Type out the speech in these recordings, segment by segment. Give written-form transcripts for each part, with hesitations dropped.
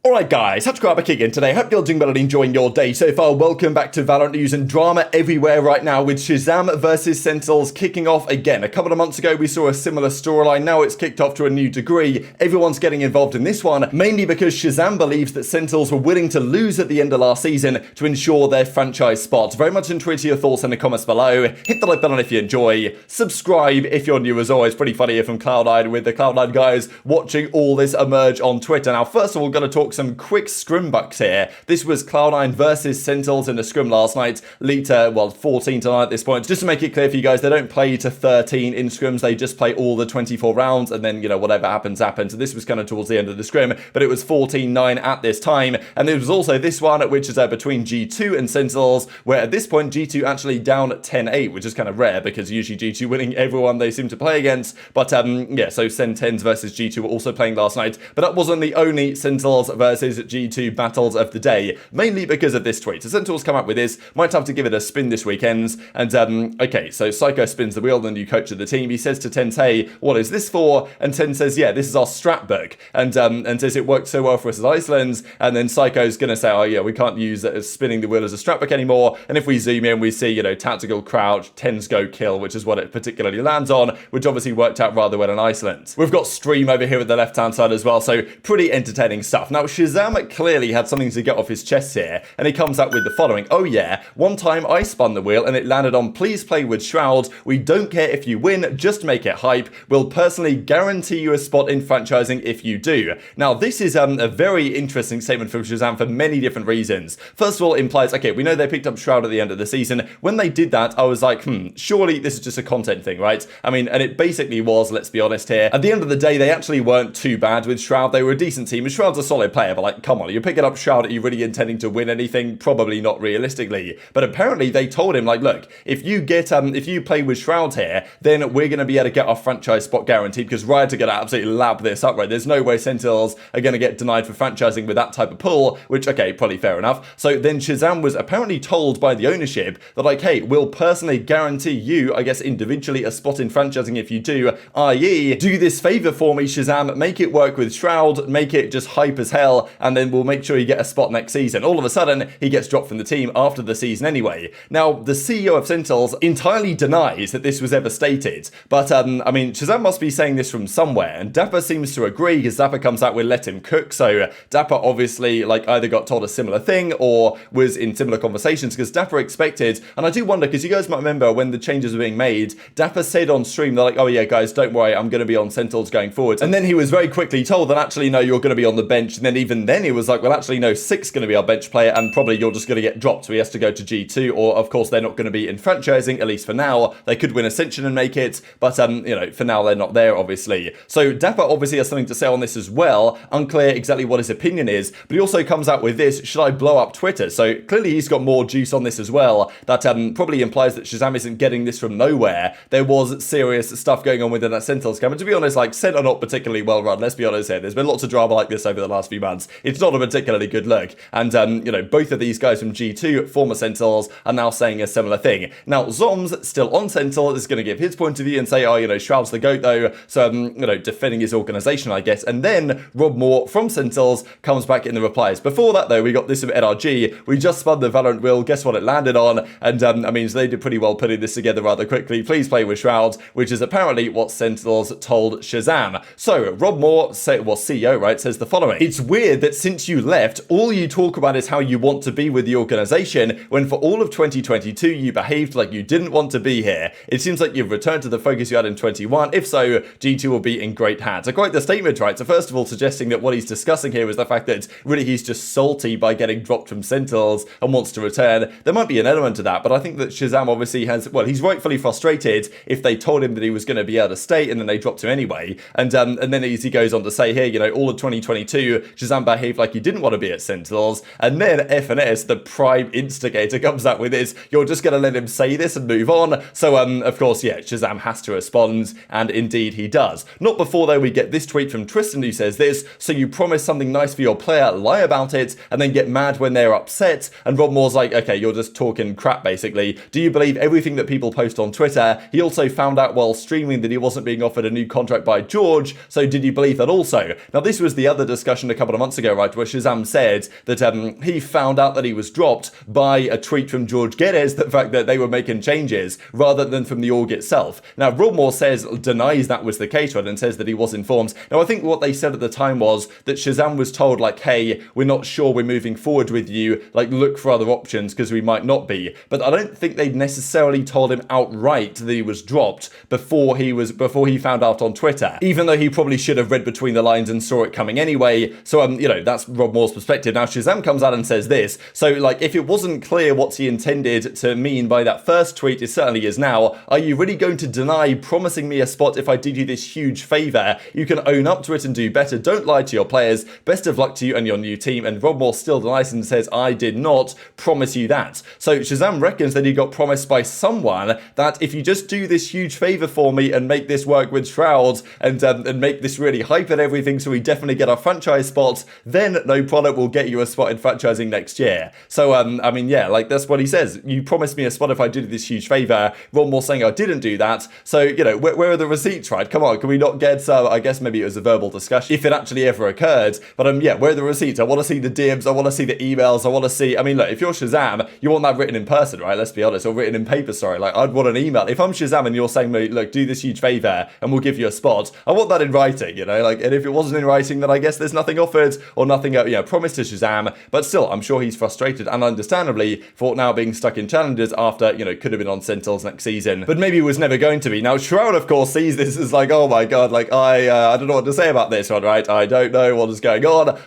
Alright guys, TacticalRab back again today. Hope you're doing well and enjoying your day so far. Welcome back to Valorant news and drama everywhere right now with ShahZaM versus Sentinels kicking off again. A couple of months ago we saw a similar storyline, now it's kicked off to a new degree. Everyone's getting involved in this one, mainly because ShahZaM believes that Sentinels were willing to lose at the end of last season to ensure their franchise spot. Very much into your thoughts in the comments below. Hit the like button if you enjoy. Subscribe if you're new as always. Pretty funny here from Cloud9 with the Cloud9 guys watching all this emerge on Twitter. Now first of all, we're going to talk some quick scrim bucks here. This was Cloud9 versus Sentinels in the scrim last night. Lead to, well, 14 tonight at this point. Just to make it clear for you guys, they don't play to 13 in scrims. They just play all the 24 rounds and then, you know, whatever happens, happens. So this was kind of towards the end of the scrim, but it was 14-9 at this time. And there was also this one, which is between G2 and Sentinels, where at this point, G2 actually down 10-8, which is kind of rare because usually G2 winning everyone they seem to play against. But yeah, so TenZ versus G2 were also playing last night, but that wasn't the only Sentinels versus G2 battles of the day, mainly because of this tweet. So Sentinels come up with this, might have to give it a spin this weekend. And okay, so Psycho spins the wheel, the new coach of the team. He says to TenZ, hey, what is this for? And TenZ says, yeah, this is our strat book. And says it worked so well for us as Iceland. And then Psycho's gonna say, oh yeah, we can't use spinning the wheel as a strat book anymore. And if we zoom in, we see, you know, tactical crouch, TenZ go kill, which is what it particularly lands on, which obviously worked out rather well in Iceland. We've got stream over here at the left-hand side as well, so pretty entertaining stuff. Now, ShahZaM clearly had something to get off his chest here, and he comes out with the following. Oh yeah, one time I spun the wheel and it landed on please play with Shroud. We don't care if you win, just make it hype. We'll personally guarantee you a spot in franchising if you do. Now, this is a very interesting statement from ShahZaM for many different reasons. First of all, it implies, okay, we know they picked up Shroud at the end of the season. When they did that, I was like, surely this is just a content thing, right? I mean, and it basically was, let's be honest here. At the end of the day, they actually weren't too bad with Shroud. They were a decent team, and Shroud's a solid player, but like, come on, you're picking up Shroud, are you really intending to win anything? Probably not realistically. But apparently they told him, like, look, if you get, if you play with Shroud here, then we're going to be able to get our franchise spot guaranteed, because Riot are going to absolutely lap this up, right? There's no way Sentinels are going to get denied for franchising with that type of pull, which, okay, probably fair enough. So then ShahZaM was apparently told by the ownership that, like, hey, we'll personally guarantee you, I guess, individually a spot in franchising if you do, i.e., do this favor for me, ShahZaM, make it work with Shroud, make it just hype as hell, and then we'll make sure you get a spot next season. All of a sudden, he gets dropped from the team after the season anyway. Now, the CEO of Sentinels entirely denies that this was ever stated, but, I mean, ShahZaM must be saying this from somewhere, and Dapr seems to agree, because Dapr comes out with let him cook, so Dapr obviously, like, either got told a similar thing, or was in similar conversations, because Dapr expected, and I do wonder, because you guys might remember when the changes were being made, Dapr said on stream, they're like, oh yeah, guys, don't worry, I'm going to be on Sentinels going forward, and then he was very quickly told that actually, no, you're going to be on the bench, and then even then he was like, well, actually, no, Six going to be our bench player, and probably you're just going to get dropped, so he has to go to G2, or of course they're not going to be in franchising, at least for now. They could win Ascension and make it, but you know, for now they're not there, obviously. So Dapr obviously has something to say on this as well. Unclear exactly what his opinion is, but he also comes out with this, should I blow up Twitter? So clearly he's got more juice on this as well. That probably implies that ShahZaM isn't getting this from nowhere. There was serious stuff going on within that Sentinels camp, and to be honest, like, Sent are not particularly well run, let's be honest here. There's been lots of drama like this over the last few months. It's not a particularly good look, and you know, both of these guys from G2, former Sentinels, are now saying a similar thing. Now, Zom's still on Sentinel, is going to give his point of view and say, oh, you know, Shroud's the GOAT though, so, you know, defending his organization, I guess. And then Rob Moore from Sentinels comes back in the replies. Before that, though, we got this from NRG. We just spun the Valorant wheel, guess what it landed on? And, I mean, so they did pretty well putting this together rather quickly. Please play with Shroud, which is apparently what Sentinels told ShahZaM. So, Rob Moore, CEO, right, says the following. It's weird that since you left, all you talk about is how you want to be with the organization, when for all of 2022, you behaved like you didn't want to be here. It seems like you've returned to the focus you had in 21. If so, G2 will be in great hands. So quite the statement, right? So first of all, suggesting that what he's discussing here is the fact that really he's just salty by getting dropped from Sentinels and wants to return. There might be an element to that, but I think that ShahZaM obviously has, well, he's rightfully frustrated if they told him that he was going to be able to stay and then they dropped him anyway. And then as he goes on to say here, you know, all of 2022, ShahZaM behaved like he didn't want to be at Sentinels. And then FNS, the prime instigator, comes out with this, you're just going to let him say this and move on. So, of course, yeah, ShahZaM has to respond, and indeed he does. Not before, though, we get this tweet from Tristan who says this, so you promise something nice for your player, lie about it, and then get mad when they're upset. And Rob Moore's like, okay, you're just talking crap, basically. Do you believe everything that people post on Twitter? He also found out while streaming that he wasn't being offered a new contract by George, so did you believe that also? Now, this was the other discussion a couple couple of months ago, right, where ShahZaM said that he found out that he was dropped by a tweet from George Guedes, the fact that they were making changes rather than from the org itself. Now, Rodmore denies that was the case, right, and says that he was informed. Now, I think what they said at the time was that ShahZaM was told, like, hey, we're not sure we're moving forward with you, like, look for other options because we might not be. But I don't think they'd necessarily told him outright that he was dropped before he found out on Twitter, even though he probably should have read between the lines and saw it coming anyway. So, you know, that's Rodmore's perspective. Now, ShahZaM comes out and says this. So, like, if it wasn't clear what he intended to mean by that first tweet, it certainly is now. Are you really going to deny promising me a spot if I did you this huge favor? You can own up to it and do better. Don't lie to your players. Best of luck to you and your new team. And Rodmore still denies and says, I did not promise you that. So ShahZaM reckons that he got promised by someone that if you just do this huge favor for me and make this work with Shroud and make this really hype and everything so we definitely get our franchise spots, then no product will get you a spot in franchising next year. So, I mean, yeah, like that's what he says. You promised me a spot if I did this huge favor. Rodmore saying I didn't do that. So, you know, where are the receipts, right? Come on, can we not get some, I guess maybe it was a verbal discussion if it actually ever occurred. But, yeah, where are the receipts? I want to see the DMs. I want to see the emails. I want to see, I mean, look, if you're ShahZaM, you want that written in person, right? Let's be honest, or written in paper, sorry. Like, I'd want an email. If I'm ShahZaM and you're saying, look, do this huge favor and we'll give you a spot, I want that in writing, you know, like, and if it wasn't in writing, then I guess there's nothing offered or nothing, you know, promised to ShahZaM. But still, I'm sure he's frustrated and understandably for now being stuck in challenges after, you know, could have been on Sentinels next season, but maybe was never going to be. Now, Shroud, of course, sees this as like, oh my god, like, I don't know what to say about this one, right? I don't know what is going on.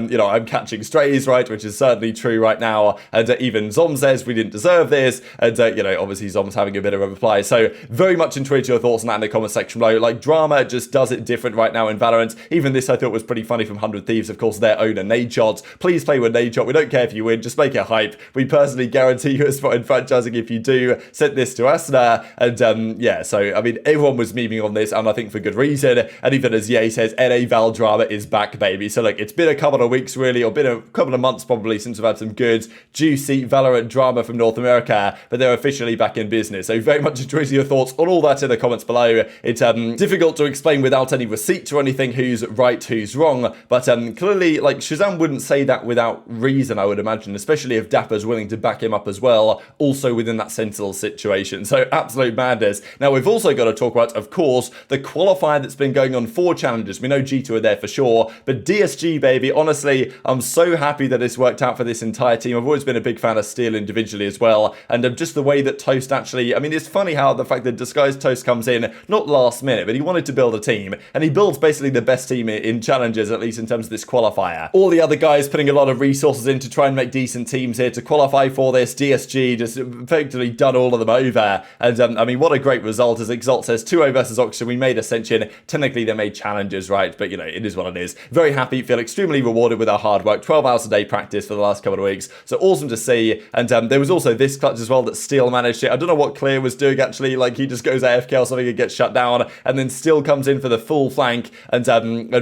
You know, I'm catching strays, right? Which is certainly true right now. And even Zom says we didn't deserve this. And, you know, obviously Zom's having a bit of a reply. So very much intrigued your thoughts on that in the comment section below. Like, drama just does it different right now in Valorant. Even this I thought was pretty funny from 100 Thieves, of course, their owner, Nade Shots. Please play with Nade Shot. We don't care if you win, just make it hype. We personally guarantee you a spot in franchising if you do. Sent this to Asuna. And, yeah, so, I mean, everyone was memeing on this, and I think for good reason. And even as Ye says, NA Val drama is back, baby. So, like, it's been a couple of weeks, really, or been a couple of months, probably, since we've had some good, juicy Valorant drama from North America, but they're officially back in business. So, very much enjoy your thoughts on all that in the comments below. It's difficult to explain without any receipts or anything who's right, who's wrong, but clearly, like, ShahZaM wouldn't say that without reason, I would imagine, especially if Dapr's willing to back him up as well, also within that Sentinel situation. So, absolute madness. Now, we've also got to talk about, of course, the qualifier that's been going on for challenges. We know G2 are there for sure, but DSG, baby, honestly, I'm so happy that it's worked out for this entire team. I've always been a big fan of Steel individually as well, and just the way that Toast actually, I mean, it's funny how the fact that Disguised Toast comes in, not last minute, but he wanted to build a team, and he builds basically the best team in challenges, at least in terms of this qualifier. All the other guys putting a lot of resources in to try and make decent teams here to qualify for this. DSG just effectively done all of them over, and I mean, what a great result. As Exalt says, 2-0 versus Oxygen, we made Ascension. Technically, they made challenges, right? But, you know, it is what it is. Very happy, feel extremely rewarded with our hard work. 12 hours a day practice for the last couple of weeks. So awesome to see. And there was also this clutch as well that Steel managed it. I don't know what Clear was doing, actually. Like, he just goes AFK or something and gets shut down, and then Steel comes in for the full flank and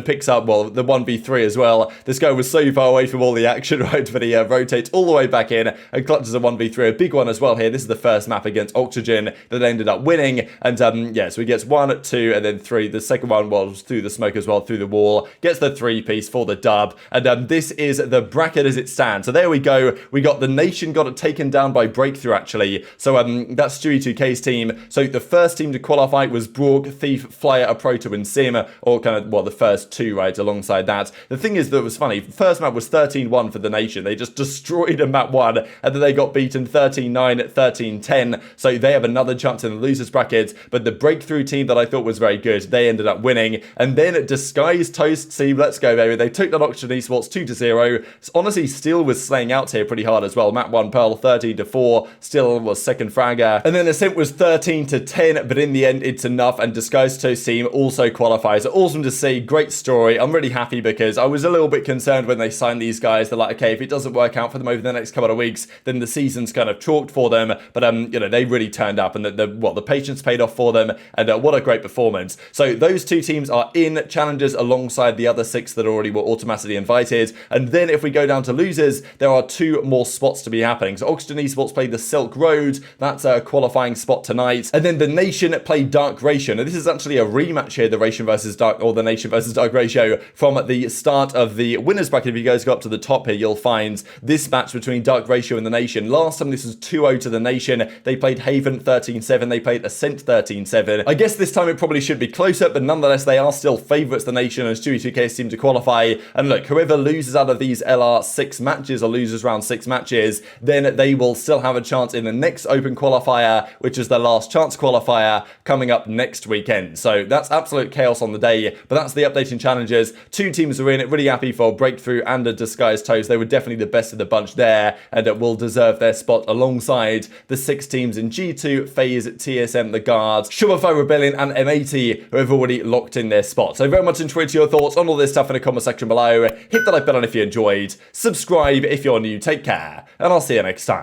picks up, well, the 1v3 as well. This guy was so far away from all the action, right? But he rotates all the way back in and clutches a 1v3. A big one as well here. This is the first map against Oxygen that they ended up winning. And yeah, so he gets 1, 2, and then 3. The second one was through the smoke as well, through the wall. Gets the 3-piece for the dub. And this is the bracket as it stands. So there we go. We got the Nation got it taken down by Breakthrough, actually. So that's Stewie2K's team. So the first team to qualify was Brook, Thief, Flyer, Aproto, and Sim, or kind of, well, the first two, right, alongside that. The thing is that was funny. First map was 13-1 for the Nation. They just destroyed a map 1, and then they got beaten 13-9, 13-10. So they have another chance in the losers bracket. But the Breakthrough team that I thought was very good, they ended up winning. And then Disguised Toast team, let's go, baby. They took that Oxygen Esports 2-0. Honestly, Steel was slaying out here pretty hard as well. Map 1 Pearl 13-4. Steel was second fragger. And then Ascent was 13-10, but in the end, it's enough. And Disguised Toast team also qualifies. Awesome to see. Great story. I'm really happy because I was a little bit concerned when they signed these guys. They're like, okay, if it doesn't work out for them over the next couple of weeks, then the season's kind of chalked for them. But, you know, they really turned up, and the patience paid off for them. And what a great performance. So those two teams are in challenges alongside the other 6 that already were automatically invited. And then if we go down to losers, there are 2 more spots to be happening. So Oxygen Esports played the Silk Road. That's a qualifying spot tonight. And then the Nation played Dark Ratio. Now, this is actually a rematch here, the Nation versus Dark ratio from the start start of the winners bracket, if you guys go up to the top here, you'll find this match between Dark Ratio and the Nation. Last time this was 2-0 to the Nation. They played Haven 13-7. They played Ascent 13-7. I guess this time it probably should be closer, but nonetheless, they are still favourites, the Nation, as Stewie 2K seem to qualify. And look, whoever loses out of these LR 6 matches or loses round 6 matches, then they will still have a chance in the next Open qualifier, which is the last chance qualifier coming up next weekend. So that's absolute chaos on the day, but that's the updating challenges. 2 teams are in it. Really happy for Breakthrough and a Disguised Toast. They were definitely the best of the bunch there, and will deserve their spot alongside the 6 teams in G2, FaZe, TSM, the Guards, Shopify Rebellion, and M80, who have already locked in their spot. So very much enjoyed your thoughts on all this stuff in the comment section below. Hit the like button if you enjoyed. Subscribe if you're new. Take care, and I'll see you next time.